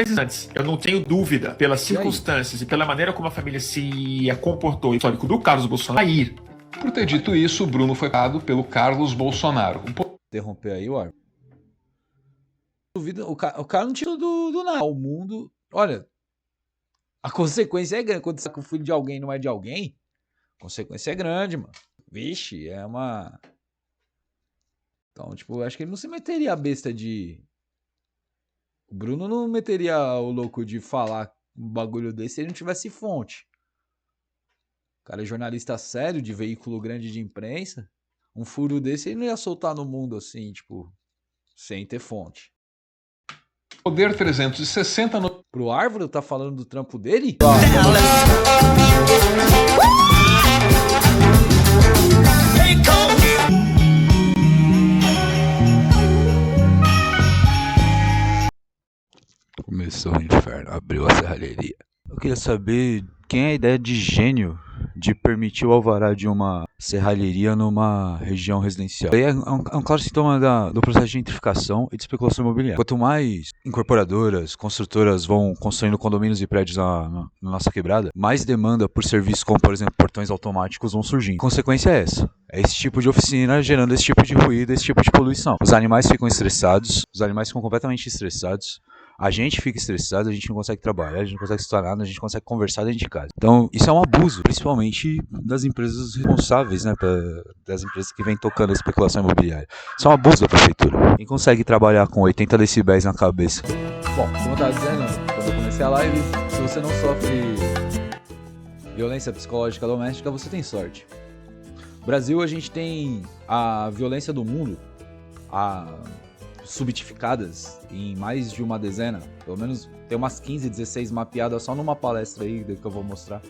meses antes. Eu não tenho dúvida, pelas E aí? circunstâncias e pela maneira como a família se comportou, o histórico do Carlos Bolsonaro, a ir. Por ter dito isso, o Bruno foi pagado pelo Carlos Bolsonaro. Interromper aí, War. Duvida, o cara não tirou do nada. O mundo. Olha, a consequência é grande. Quando você que o filho de alguém não é de alguém, a consequência é grande, mano. Vixe, é uma. Então, tipo, acho que ele não se meteria a besta de. O Bruno não meteria o louco de falar um bagulho desse se ele não tivesse fonte. O cara é jornalista sério, de veículo grande de imprensa. Um furo desse ele não ia soltar no mundo assim, tipo, sem ter fonte. Poder 360 no... Pro Árvore tá falando do trampo dele? Começou o inferno, abriu a serralheria. Eu queria saber quem é a ideia de gênio de permitir o alvará de uma serralheria numa região residencial. É um claro sintoma do processo de gentrificação e de especulação imobiliária. Quanto mais incorporadoras, construtoras vão construindo condomínios e prédios na nossa quebrada, mais demanda por serviços como, por exemplo, portões automáticos vão surgindo. A consequência é essa. É esse tipo de oficina gerando esse tipo de ruído, esse tipo de poluição. Os animais ficam estressados, os animais ficam completamente estressados. A gente fica estressado, a gente não consegue trabalhar, a gente não consegue estudar nada, a gente não consegue conversar dentro de casa. Então, isso é um abuso, principalmente das empresas responsáveis, né? Das empresas que vêm tocando a especulação imobiliária. Isso é um abuso da prefeitura. Quem consegue trabalhar com 80 decibéis na cabeça? Bom, como eu estava dizendo, quando eu comecei a live, se você não sofre violência psicológica doméstica, você tem sorte. No Brasil, a gente tem a violência do mundo, subtificadas em mais de uma dezena, pelo menos tem umas 15, 16 mapeadas só numa palestra aí que eu vou mostrar.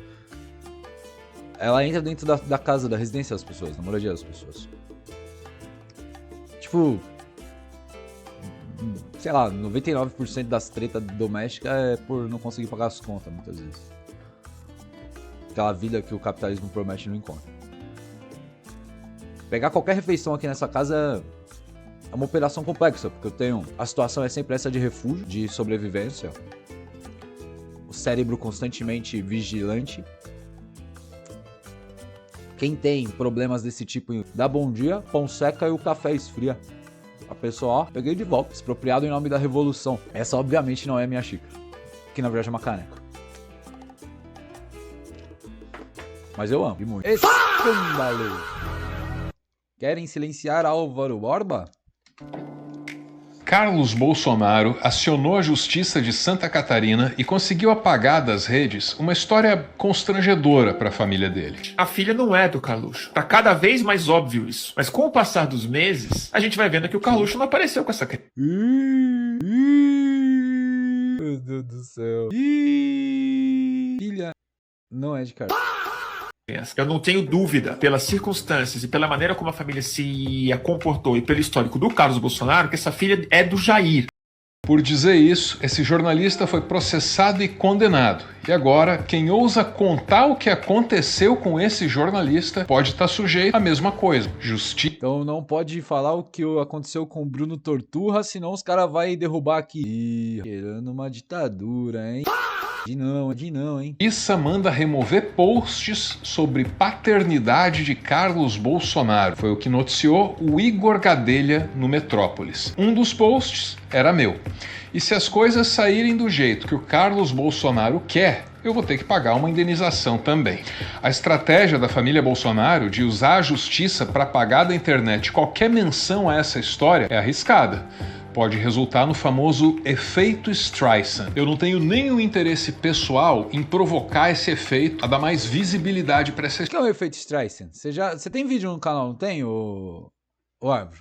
Ela entra dentro da casa, da residência das pessoas, da moradia das pessoas. Tipo, sei lá, 99% das tretas domésticas é por não conseguir pagar as contas, muitas vezes. Aquela vida que o capitalismo promete não encontra. Pegar qualquer refeição aqui nessa casa é uma operação complexa, porque a situação é sempre essa de refúgio, de sobrevivência. O cérebro constantemente vigilante. Quem tem problemas desse tipo, dá bom dia, pão seca e o café esfria. A pessoa, ó, peguei de volta, expropriado em nome da revolução. Essa obviamente não é minha xícara, que na verdade é uma caneca. Mas eu amo, e muito. Escândalo! Querem silenciar Álvaro Borba? Carlos Bolsonaro acionou a Justiça de Santa Catarina e conseguiu apagar das redes uma história constrangedora para a família dele. A filha não é do Carluxo. Tá cada vez mais óbvio isso. Mas com o passar dos meses, a gente vai vendo que o Carluxo não apareceu com essa criança. Meu Deus do céu. Filha não é de Carlos. Eu não tenho dúvida, pelas circunstâncias e pela maneira como a família se comportou e pelo histórico do Carlos Bolsonaro, que essa filha é do Jair. Por dizer isso, esse jornalista foi processado e condenado. E agora, quem ousa contar o que aconteceu com esse jornalista pode estar sujeito à mesma coisa. Justiça. Então não pode falar o que aconteceu com o Bruno Torturra, senão os caras vão derrubar aqui. Ih, querendo uma ditadura, hein? De não, hein? Justiça manda remover posts sobre paternidade de Carlos Bolsonaro. Foi o que noticiou o Igor Gadelha no Metrópolis. Um dos posts era meu. E se as coisas saírem do jeito que o Carlos Bolsonaro quer, eu vou ter que pagar uma indenização também. A estratégia da família Bolsonaro de usar a justiça para apagar da internet qualquer menção a essa história é arriscada. Pode resultar no famoso efeito Streisand. Eu não tenho nenhum interesse pessoal em provocar esse efeito, a dar mais visibilidade para essa O que é o efeito Streisand? Você tem vídeo no canal, não tem, ô Árvore?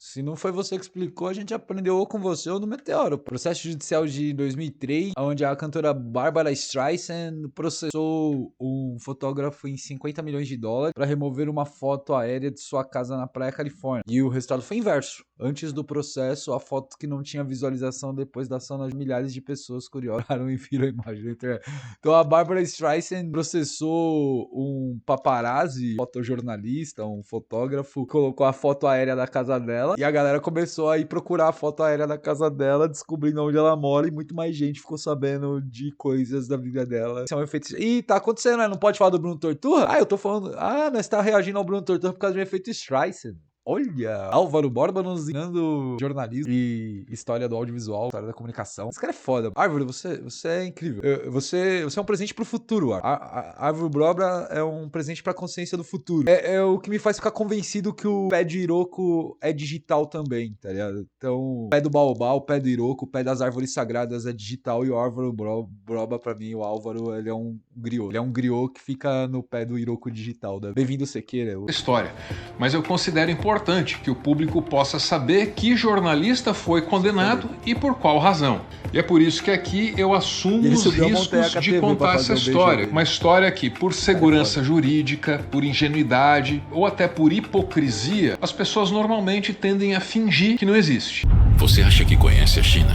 Se não foi você que explicou, a gente aprendeu ou com você ou no Meteoro. O processo judicial de 2003, onde a cantora Barbara Streisand processou um fotógrafo em 50 milhões de dólares para remover uma foto aérea de sua casa na Praia, Califórnia. E o resultado foi inverso. Antes do processo, a foto que não tinha visualização, depois da ação, milhares de pessoas curiosas e viram a imagem na internet. Então a Barbara Streisand processou um paparazzi, fotojornalista, um fotógrafo, colocou a foto aérea da casa dela dela. E a galera começou a ir procurar a foto aérea da casa dela, descobrindo onde ela mora. E muito mais gente ficou sabendo de coisas da vida dela. Isso é um efeito... Ih, tá acontecendo, né? Não pode falar do Bruno Torturra? Ah, eu tô falando... Ah, nós tá reagindo ao Bruno Torturra por causa do efeito Streisand. Olha, Álvaro Borba nos ensinando jornalismo e história do audiovisual, história da comunicação. Esse cara é foda. Álvaro, você é incrível. Você é um presente pro futuro, Álvaro Borba é um presente pra consciência do futuro. É o que me faz ficar convencido que o pé de Iroko é digital também, tá ligado? Então, o pé do baobá, o pé do Iroko, o pé das árvores sagradas é digital e o Álvaro Borba, pra mim, o Álvaro, ele é um griot. Ele é um griot que fica no pé do Iroko digital. Né? Bem-vindo, Sequeira. História. Mas eu considero importante que o público possa saber que jornalista foi condenado e por qual razão. E é por isso que aqui eu assumo os riscos de contar essa história. Uma história que, por segurança jurídica, por ingenuidade ou até por hipocrisia, as pessoas normalmente tendem a fingir que não existe. Você acha que conhece a China?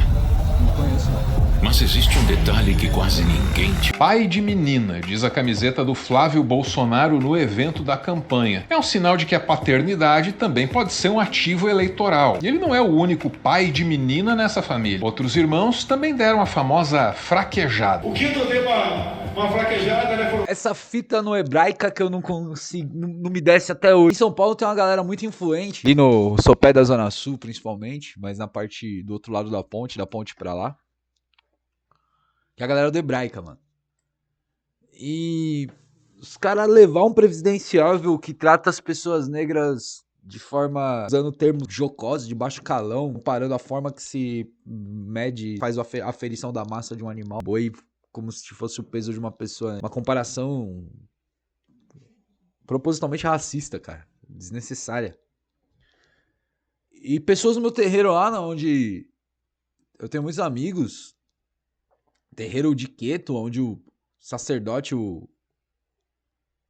Não conheço, não. Mas existe um detalhe que quase ninguém te... Pai de menina, diz a camiseta do Flávio Bolsonaro no evento da campanha. É um sinal de que a paternidade também pode ser um ativo eleitoral. E ele não é o único pai de menina nessa família. Outros irmãos também deram a famosa fraquejada. O Quinto deu uma fraquejada, né? Essa fita no hebraica que eu não consigo, não me desce até hoje. Em São Paulo tem uma galera muito influente. E no sopé da Zona Sul, principalmente, mas na parte do outro lado da ponte pra lá. Que é a galera do hebraica, mano. E os caras levar um presidenciável que trata as pessoas negras de forma, usando termos jocosos, de baixo calão, comparando a forma que se mede, faz a aferição da massa de um animal, boi, como se fosse o peso de uma pessoa. Uma comparação propositalmente racista, cara. Desnecessária. E pessoas no meu terreiro lá, onde eu tenho muitos amigos, terreiro de Queto, onde o sacerdote, o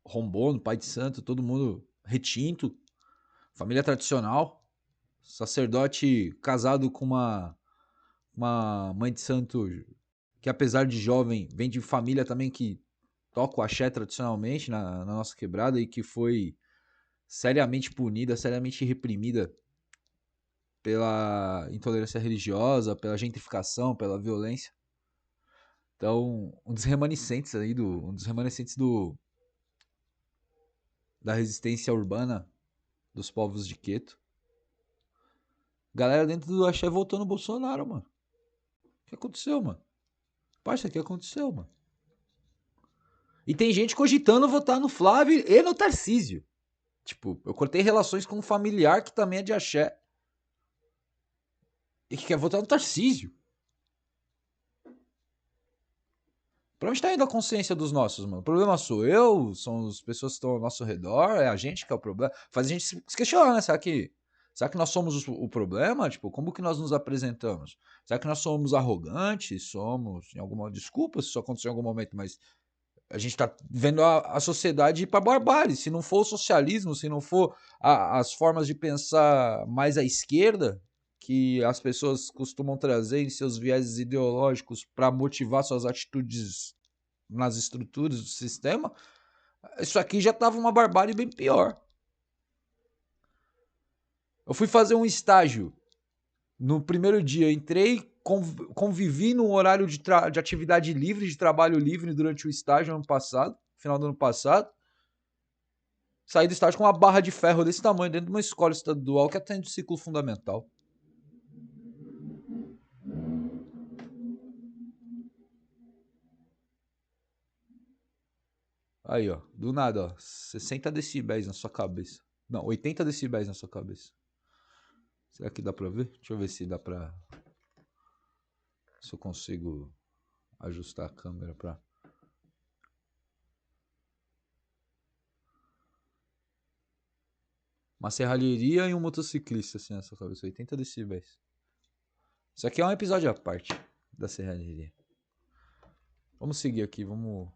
Rombono, pai de santo, todo mundo retinto, família tradicional, sacerdote casado com uma mãe de santo que, apesar de jovem, vem de família também que toca o axé tradicionalmente na nossa quebrada e que foi seriamente punida, seriamente reprimida pela intolerância religiosa, pela gentrificação, pela violência. Então, um dos remanescentes da resistência urbana dos povos de Queto. Galera dentro do axé votou no Bolsonaro, mano. O que aconteceu, mano? Parça, o que aconteceu, mano? E tem gente cogitando votar no Flávio e no Tarcísio. Tipo, eu cortei relações com um familiar que também é de axé e que quer votar no Tarcísio. Pra onde tá indo a consciência dos nossos, mano? O problema sou eu, são as pessoas que estão ao nosso redor, é a gente que é o problema. Faz a gente se questionar, né? Será que nós somos o problema? Tipo, como que nós nos apresentamos? Será que nós somos arrogantes? Somos, em alguma... Desculpa se isso aconteceu em algum momento, mas a gente tá vendo a sociedade ir pra barbárie. Se não for o socialismo, se não for as formas de pensar mais à esquerda, que as pessoas costumam trazer em seus vieses ideológicos para motivar suas atitudes nas estruturas do sistema, isso aqui já estava uma barbárie bem pior. Eu fui fazer um estágio no primeiro dia, entrei, convivi num horário de atividade livre, de trabalho livre durante o estágio ano passado, final do ano passado. Saí do estágio com uma barra de ferro desse tamanho dentro de uma escola estadual que atende o ciclo fundamental. Aí, ó, do nada, ó, 60 decibéis na sua cabeça. Não, 80 decibéis na sua cabeça. Será que dá pra ver? Deixa eu ver se dá pra... Se eu consigo ajustar a câmera pra... Uma serralheria e um motociclista, assim, na sua cabeça. 80 decibéis. Isso aqui é um episódio à parte da serralheria. Vamos seguir aqui, vamos...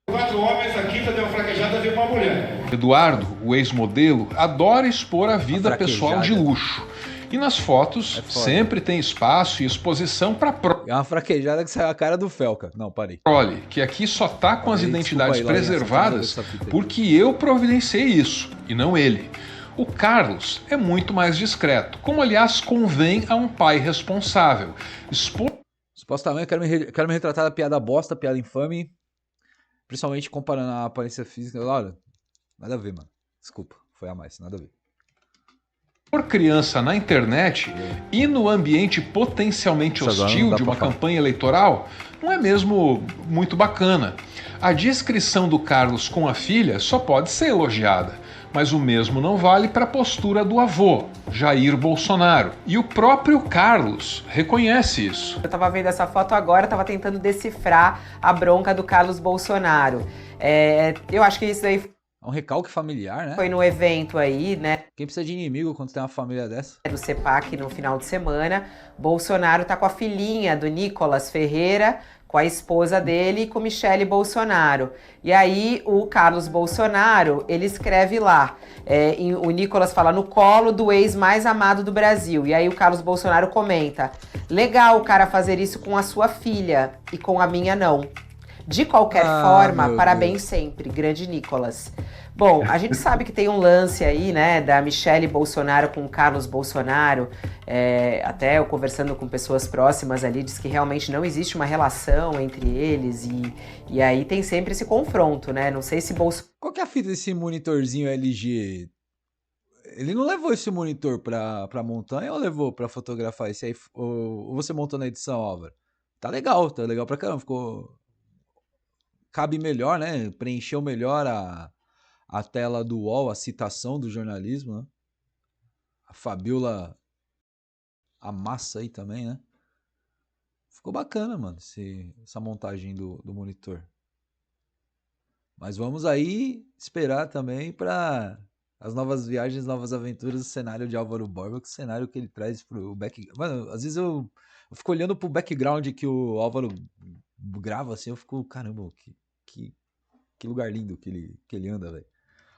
4 homens, a quinta deu uma fraquejada, veio uma mulher. Eduardo, o ex-modelo, adora expor a vida pessoal de luxo. E nas fotos sempre tem espaço e exposição para É uma fraquejada que saiu a cara do Felca. Não, parei. prole, que aqui só tá com as identidades preservadas porque eu providenciei isso, e não ele. O Carlos é muito mais discreto, como aliás convém a um pai responsável. Supostamente eu quero me retratar da piada bosta, piada infame, principalmente comparando a aparência física. Olha, nada a ver, mano. Desculpa, foi a mais, nada a ver. Por criança na internet e no ambiente potencialmente hostil de uma campanha eleitoral, não é mesmo muito bacana. A descrição do Carlos com a filha só pode ser elogiada, mas o mesmo não vale para a postura do avô, Jair Bolsonaro. E o próprio Carlos reconhece isso. Eu tava vendo essa foto agora, tava tentando decifrar a bronca do Carlos Bolsonaro. Eu acho que isso aí É um recalque familiar, né? foi no evento aí, né? Quem precisa de inimigo quando tem uma família dessa? Do CEPAC no final de semana. Bolsonaro tá com a filhinha do Nicolas Ferreira, com a esposa dele e com Michele Bolsonaro. E aí o Carlos Bolsonaro, ele escreve lá, o Nicolas fala, no colo do ex mais amado do Brasil. E aí o Carlos Bolsonaro comenta, legal o cara fazer isso com a sua filha e com a minha não. De qualquer forma, parabéns sempre, grande Nicolas. Bom, a gente sabe que tem um lance aí, né, da Michele Bolsonaro com o Carlos Bolsonaro. Até eu conversando com pessoas próximas ali, diz que realmente não existe uma relação entre eles e aí tem sempre esse confronto, né? Não sei se Bolsonaro... Qual que é a fita desse monitorzinho LG? Ele não levou esse monitor pra montanha ou levou pra fotografar esse aí? Ou você montou na edição, Álvaro? Tá legal pra caramba, ficou... Cabe melhor, né? Preencheu melhor a tela do UOL, a citação do jornalismo, né? A Fabiola amassa aí também, né? Ficou bacana, mano, essa montagem do monitor. Mas vamos aí esperar também para as novas viagens, novas aventuras do cenário de Álvaro Borba, que o cenário que ele traz pro background. Mano, às vezes eu fico olhando pro background que o Álvaro grava assim, eu fico, caramba, que lugar lindo que ele anda, velho.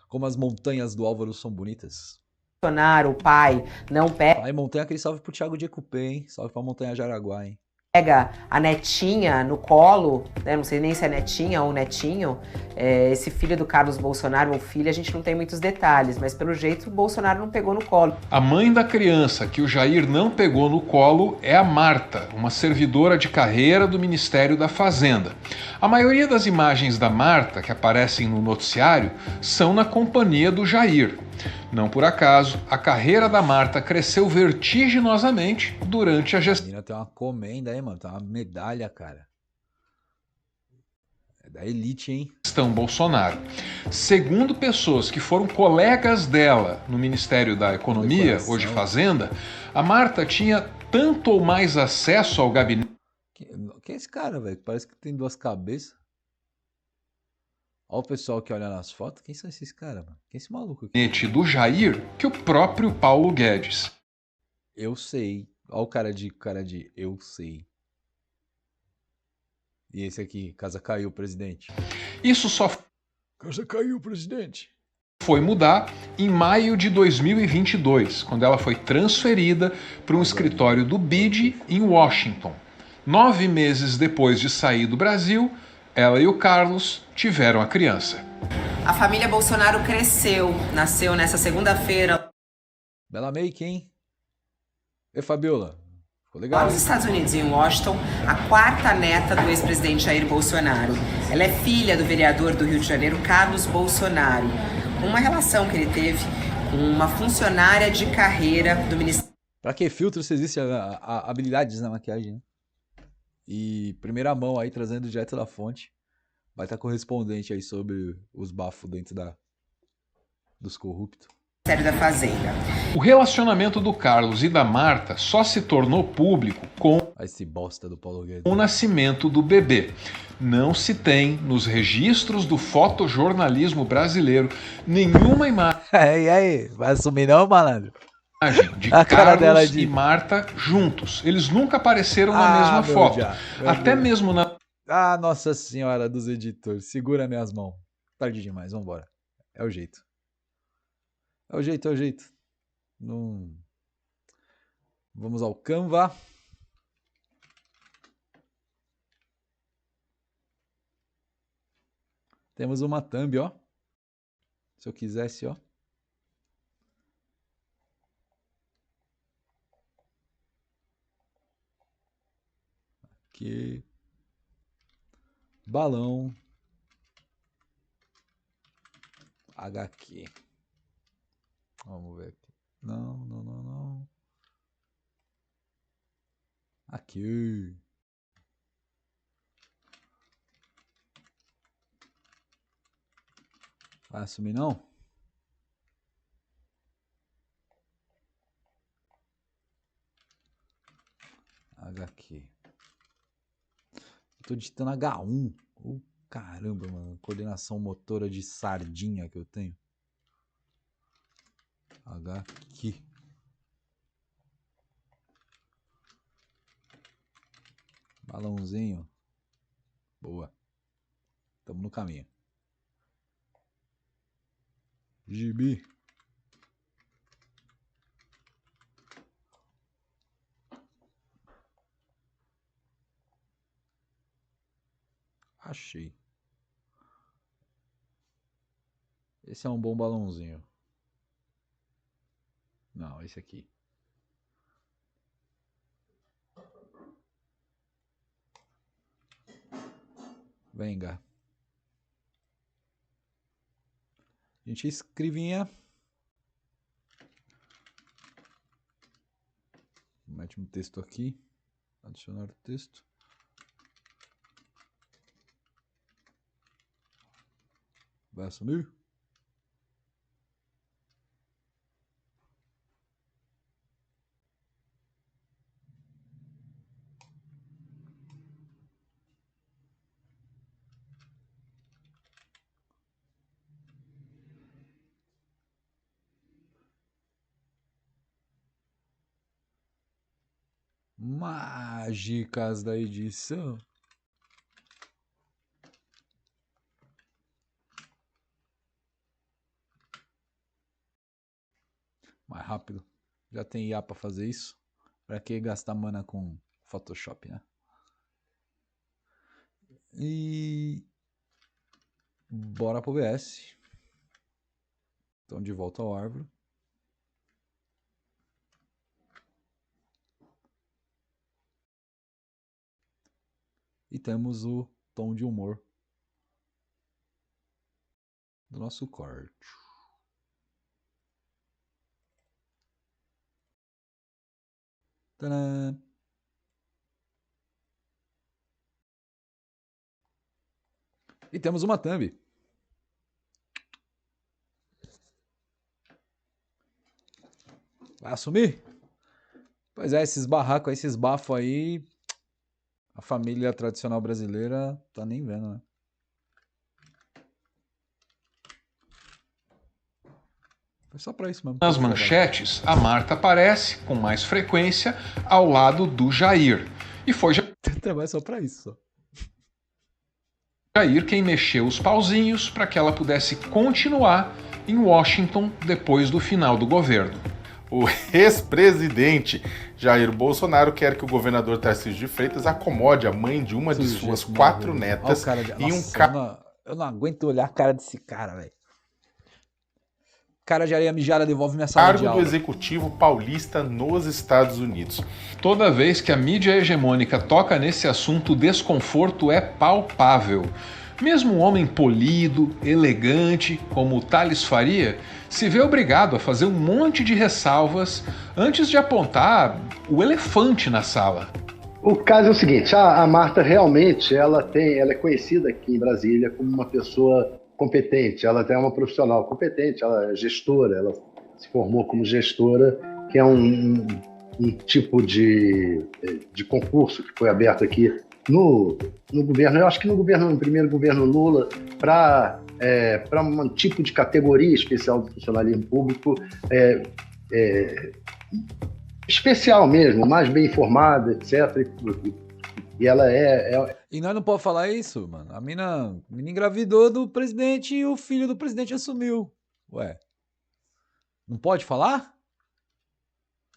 Como as montanhas do Álvaro são bonitas. Bolsonaro, o pai, não pega... Aí, montanha, aquele salve pro Thiago de Ecupê, hein? Salve pra Montanha Jaraguá, hein? Pega a netinha no colo, né? Não sei nem se é netinha ou netinho, esse filho do Carlos Bolsonaro ou filha, a gente não tem muitos detalhes, mas pelo jeito o Bolsonaro não pegou no colo. A mãe da criança que o Jair não pegou no colo é a Marta, uma servidora de carreira do Ministério da Fazenda. A maioria das imagens da Marta que aparecem no noticiário são na companhia do Jair. Não por acaso, a carreira da Marta cresceu vertiginosamente durante a gestão. A menina tem uma comenda aí, mano. Tem uma medalha, cara. É da elite, hein? Bolsonaro. Segundo pessoas que foram colegas dela no Ministério da Economia, hoje Fazenda, a Marta tinha tanto ou mais acesso ao gabinete. Quem é esse cara, velho? Parece que tem duas cabeças. Olha o pessoal que olha nas fotos. Quem são esses caras, mano? Quem é esse maluco aqui? Do Jair que o próprio Paulo Guedes. Eu sei. Olha o cara de eu sei. E esse aqui, casa caiu, presidente. Isso só Casa caiu, presidente. foi mudar em maio de 2022, quando ela foi transferida para um escritório do BID em Washington. 9 meses depois de sair do Brasil, ela e o Carlos tiveram a criança. A família Bolsonaro cresceu, nasceu nessa segunda-feira Bela make, hein? E Fabiola? Ficou lá legal? nos Estados Unidos, em Washington, a quarta neta do ex-presidente Jair Bolsonaro. Ela é filha do vereador do Rio de Janeiro, Carlos Bolsonaro. Uma relação que ele teve com uma funcionária de carreira do Ministério. Pra que filtro se existe habilidades na maquiagem, né? E primeira mão aí, trazendo direto da fonte. Vai estar correspondente aí sobre os bafos dentro dos corruptos. Da Fazenda. O relacionamento do Carlos e da Marta só se tornou público com Esse bosta do Paulo Guedes. o nascimento do bebê. Não se tem nos registros do fotojornalismo brasileiro nenhuma imagem E aí? Vai assumir não, malandro? de A cara dela Carlos de- e Marta juntos. Eles nunca apareceram na mesma meu foto. já, meu Até Deus. mesmo na Ah, Nossa Senhora dos editores. Segura minhas mãos. Tarde demais, vambora. É o jeito. É o jeito, é o jeito. Não... Vamos ao Canva. Temos uma thumb, ó. Se eu quisesse, ó. HQ. Balão. HQ. Vamos ver aqui. Não. Aqui. Vai assumir não? HQ. Tô digitando H1. Caramba, mano. Coordenação motora de sardinha que eu tenho. HQ. Balãozinho. Boa. Tamo no caminho. Gibi. Achei. Esse é um bom balãozinho. Não, esse aqui. Venga. Gente, escrevinha. Mete um texto aqui. Adicionar texto. Vai assumir? Mágicas da edição. Mais rápido. Já tem IA para fazer isso. Para que gastar mana com Photoshop, né? E bora pro OBS. Então de volta ao árvore. E temos o tom de humor do nosso corte. Tadã! E temos uma thumb. Vai assumir? Pois é, esses barracos, esses bafos aí, a família tradicional brasileira tá nem vendo, né? Foi só pra isso mesmo. Nas manchetes, a Marta aparece com mais frequência ao lado do Jair. E foi Trabalha só pra isso. Só. Jair quem mexeu os pauzinhos para que ela pudesse continuar em Washington depois do final do governo. O ex-presidente Jair Bolsonaro quer que o governador Tarcísio de Freitas acomode a mãe de uma de suas 4 netas em um carro. Eu não aguento olhar a cara desse cara, velho. Cara de areia mijada devolve minha sala de aula. Do executivo paulista nos Estados Unidos. Toda vez que a mídia hegemônica toca nesse assunto, o desconforto é palpável. Mesmo um homem polido, elegante, como o Thales Faria, se vê obrigado a fazer um monte de ressalvas antes de apontar o elefante na sala. O caso é o seguinte, a Marta realmente ela é conhecida aqui em Brasília como uma pessoa competente, ela é uma profissional competente, ela é gestora, ela se formou como gestora, que é um tipo de concurso que foi aberto aqui no governo, eu acho que no primeiro governo Lula, para um tipo de categoria especial do funcionalismo público, especial mesmo, mais bem informada, etc. E ela E nós não podemos falar isso, mano. A mina engravidou do presidente e o filho do presidente assumiu. Ué, não pode falar?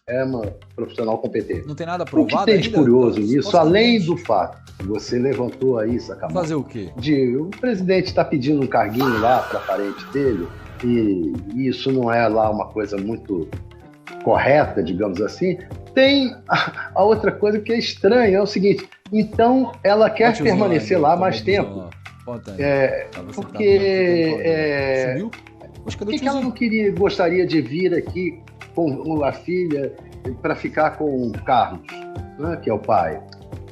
É uma profissional competente. Não tem nada provado. O que tem de ainda? curioso nisso, além do fato que você levantou aí, Sacamão, fazer o quê? O presidente está pedindo um carguinho lá para parente dele, e isso não é lá uma coisa muito correta, digamos assim. Tem a outra coisa que é estranha, é o seguinte, Então, ela quer Pode usar, permanecer né? lá Tá mais bom, tempo. lá. Pode tá aí. Tava sentado Porque sumiu? Poxa, cadê por o que ela tiozinho? não gostaria de vir aqui com a filha para ficar com o Carlos, né, que é o pai?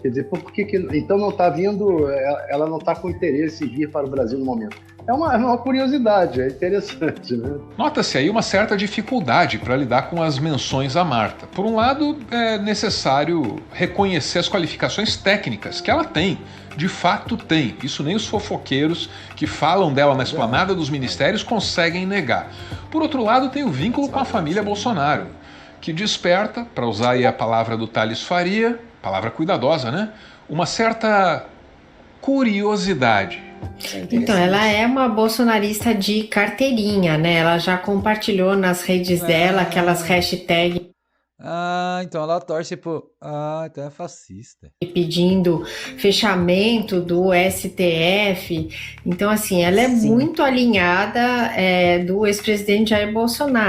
Quer dizer, por que então não está vindo, ela não está com interesse em vir para o Brasil no momento? É uma curiosidade, é interessante, né? Nota-se aí uma certa dificuldade para lidar com as menções a Marta. Por um lado, é necessário reconhecer as qualificações técnicas que ela tem. De fato tem. Isso nem os fofoqueiros que falam dela na esplanada dos ministérios conseguem negar. Por outro lado, tem o vínculo com a família Bolsonaro, que desperta, para usar aí a palavra do Thales Faria, palavra cuidadosa, né? Uma certa curiosidade. Então, ela é uma bolsonarista de carteirinha, né? Ela já compartilhou nas redes dela aquelas hashtags Ah, então ela torce pro... Ah, então é fascista. pedindo fechamento do STF. Então, assim, ela é muito alinhada do ex-presidente Jair Bolsonaro.